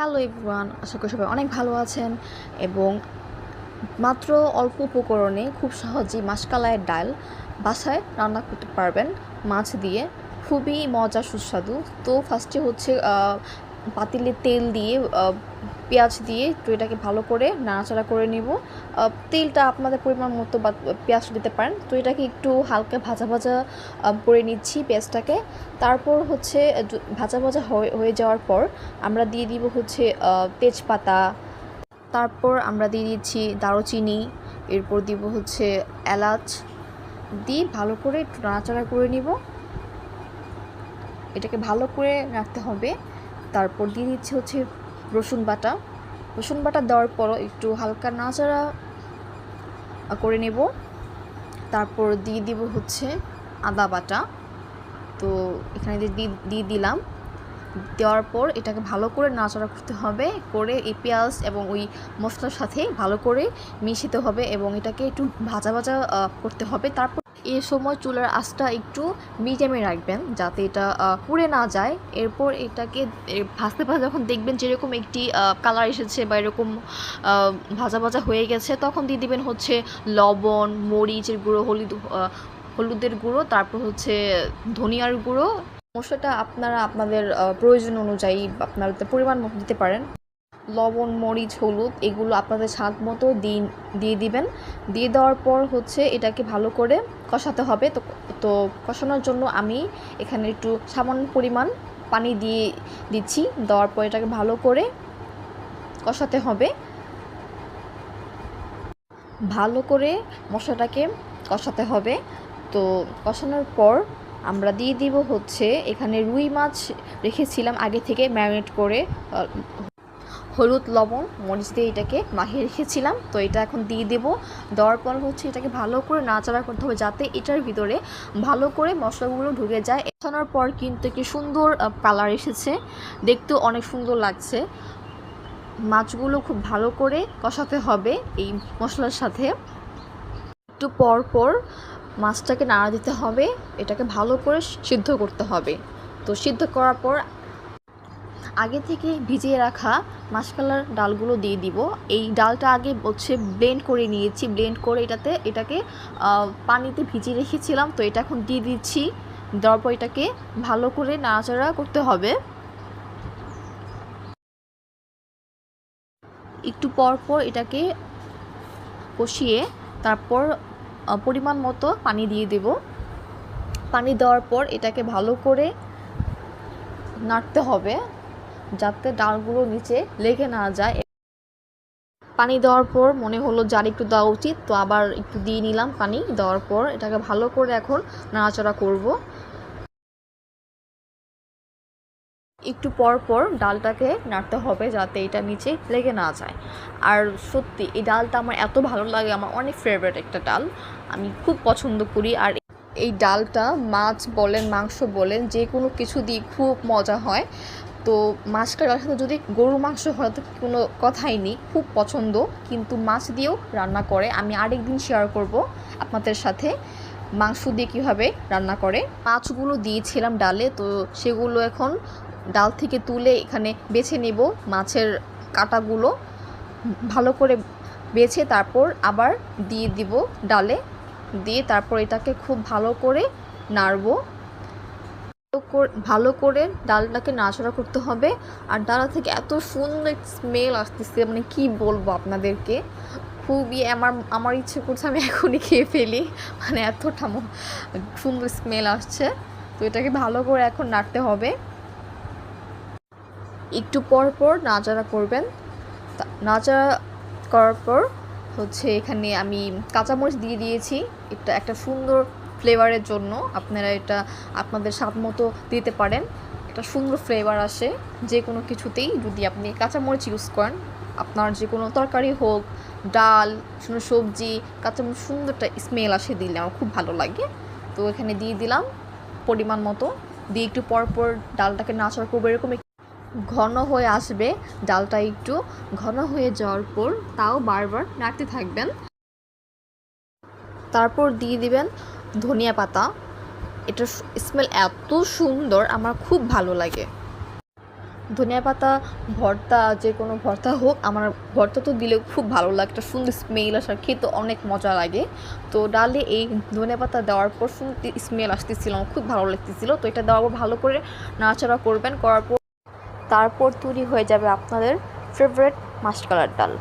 Hello everyone, আশা করি সবাই অনেক ভালো আছেন এবং মাত্র অল্প উপকরণে খুব সহজেই মাশকালাইয়ের ডাল বাসায় রান্না করতে পারবেন মাছ দিয়ে। খুবই মজা সুস্বাদু। তো ফার্স্টে হচ্ছে পাতিলে তেল দিয়ে পেঁয়াজ দিয়ে তো এটাকে ভালো করে নাড়াচাড়া করে নিব। তেলটা আপনাদের পরিমাণ মতো বা পেঁয়াজ দিতে পারেন। তো এটাকে একটু হালকা ভাজা ভাজা করে নিচ্ছি পেঁয়াজটাকে। তারপর হচ্ছে ভাজা ভাজা হয়ে যাওয়ার পর আমরা দিয়ে দিব হচ্ছে তেজপাতা, তারপর আমরা দিয়ে দিচ্ছি দারুচিনি, এরপর দিব হচ্ছে এলাচ, দিয়ে ভালো করে একটু নাড়াচাড়া করে নিব। এটাকে ভালো করে রাখতে হবে। তারপর দিয়ে দিচ্ছি হচ্ছে রসুন বাটা। রসুন বাটা দেওয়ার পরও একটু হালকা নাড়াচাড়া করে নেব। তারপর দিয়ে দিব হচ্ছে আদা বাটা। তো এখানে দিয়ে দিলাম। দেওয়ার পর এটাকে ভালো করে নাড়াচাড়া করতে হবে, করে এই পেঁয়াজ এবং ওই মশলার সাথে ভালো করে মিশিতে হবে এবং এটাকে একটু ভাজা ভাজা করতে হবে। তারপর এই সময় চুলার আঁচটা একটু মিডিয়ামে রাখবেন যাতে এটা পুড়ে না যায়। এরপর এটাকে ভাজতে ভাজতে যখন দেখবেন যেরকম একটি কালার এসেছে বা এরকম ভাজা ভাজা হয়ে গেছে, তখন দিয়ে দিবেন হচ্ছে লবণ, মরিচের গুঁড়ো, হলুদের গুঁড়ো, তারপর হচ্ছে ধনিয়ার গুঁড়ো। মশলাটা আপনারা আপনাদের প্রয়োজন অনুযায়ী আপনাদের পরিমাণ মতো দিতে পারেন। লবণ, মরিচ, হলুদ এগুলো আপনাদের স্বাদ মতো দিয়ে দিবেন। দিয়ে দেওয়ার পর হচ্ছে এটাকে ভালো করে কষাতে হবে। তো কষানোর জন্য আমি এখানে একটু সামান্য পরিমাণ পানি দিয়ে দিচ্ছি। দেওয়ার পর এটাকে ভালো করে কষাতে হবে। ভালো করে মশলাটাকে কষাতে হবে। তো কষানোর পর আমরা দিয়ে দিব হচ্ছে এখানে রুই মাছ রেখেছিলাম আগে থেকে ম্যারিনেট করে, হলুদ, লবণ, মরিচ দিয়ে এটাকে মাখিয়ে রেখেছিলাম। তো এটা এখন দিয়ে দেব। দেওয়ার পর হচ্ছে এটাকে ভালো করে নাড়াচাড়া করতে হবে যাতে এটার ভিতরে ভালো করে মশলাগুলো ঢুকে যায়। কষানোর পর কিন্তু একটি সুন্দর কালার এসেছে, দেখতেও অনেক সুন্দর লাগছে। মাছগুলো খুব ভালো করে কষাতে হবে এই মশলার সাথে। একটু পর পর মাছটাকে নাড়া দিতে হবে, এটাকে ভালো করে সিদ্ধ করতে হবে। তো সিদ্ধ করার পর আগে থেকে ভিজিয়ে রাখা মাশকালার ডালগুলো দিয়ে দিব। এই ডালটা আগে হচ্ছে ব্লেন্ড করে নিয়েছি, ব্লেন্ড করে এটাকে পানিতে ভিজিয়ে রেখেছিলাম। তো এটা এখন দিয়ে দিচ্ছি। দেওয়ার পর এটাকে ভালো করে নাড়াচাড়া করতে হবে। একটু পর পর এটাকে কষিয়ে তারপর পরিমাণ মতো পানি দিয়ে দেব। পানি দেওয়ার পর এটাকে ভালো করে নাড়তে হবে যাতে ডালগুলো নিচে লেগে না যায়। পানি দেওয়ার পর মনে হলো যে আর একটু দেওয়া উচিত, তো আবার একটু দিয়ে নিলাম। পানি দেওয়ার পর এটাকে ভালো করে এখন নাড়াচাড়া করব। একটু পর পর ডালটাকে নাড়তে হবে যাতে এটা নিচে লেগে না যায়। আর সত্যি এই ডালটা আমার এত ভালো লাগে, আমার অনেক ফেভারিট একটা ডাল, আমি খুব পছন্দ করি। আর এই ডালটা মাছ বলেন, মাংস বলেন, যে কোনো কিছু দিয়ে খুব মজা হয়। তো মাছ কাটার সাথে যদি গরু মাংস হয় তো কোনো কথাই নেই, খুব পছন্দ। কিন্তু মাছ দিয়েও রান্না করে, আমি আরেকদিন শেয়ার করব আপনাদের সাথে মাংস দিয়ে কীভাবে রান্না করে। মাছগুলো দিয়েছিলাম ডালে, তো সেগুলো এখন ডাল থেকে তুলে এখানে বেছে নেব। মাছের কাঁটাগুলো ভালো করে বেছে তারপর আবার দিয়ে দিব ডালে, দিয়ে তারপর এটাকে খুব ভালো করে নাড়ব। ভালো করে ডালটাকে নাড়াচাড়া করতে হবে। আর ডাল থেকে এত সুন্দর স্মেল আসতেছে, মানে কি বলবো আপনাদেরকে, খুবই আমার ইচ্ছে করছে আমি এখনই খেয়ে ফেলি, মানে এতটা সুন্দর স্মেল আসছে। তো এটাকে ভালো করে এখন নাড়তে হবে। একটু পর পর নাড়াচাড়া করবেন। নাড়াচাড়া করার পর হচ্ছে এখানে আমি কাঁচামরিচ দিয়ে দিয়েছি, এটা একটা সুন্দর ফ্লেভারের জন্য। আপনারা এটা আপনাদের স্বাদ মতো দিতে পারেন, একটা সুন্দর ফ্লেভার আসে যে কোনো কিছুতেই যদি আপনি কাঁচামরিচ ইউজ করেন। আপনার যে কোনো তরকারি হোক, ডাল, সুন্দর সবজি, কাঁচামরিচ সুন্দর একটা স্মেল আসে দিলে আমার খুব ভালো লাগে। তো এখানে দিয়ে দিলাম পরিমাণ মতো, দিয়ে একটু পর পর ডালটাকে নাড়াচাড়া করবো। এরকম ঘন হয়ে আসবে ডালটা, একটু ঘন হয়ে যাওয়ার পর তাও বারবার নাড়তে থাকবেন। তারপর দিয়ে দিবেন ধনিয়া পাতা। এটার স্মেল এত সুন্দর, আমার খুব ভালো লাগে। ধনিয়া পাতা ভর্তা, যে কোনো ভর্তা হোক, আমার ভর্তা তো দিলেও খুব ভালো লাগে, একটা সুন্দর স্মেল আসার, খেতে অনেক মজা লাগে। তো ডালে এই ধনিয়া পাতা দেওয়ার পর সুন্দর স্মেল আসতেছিল, আমার খুব ভালো লাগতেছিল। তো এটা দেওয়ার পর ভালো করে নাড়াচাড়া করবেন, করার পর তারপর তৈরি হয়ে যাবে আপনাদের ফেভারিট মাসকলাইর ডাল।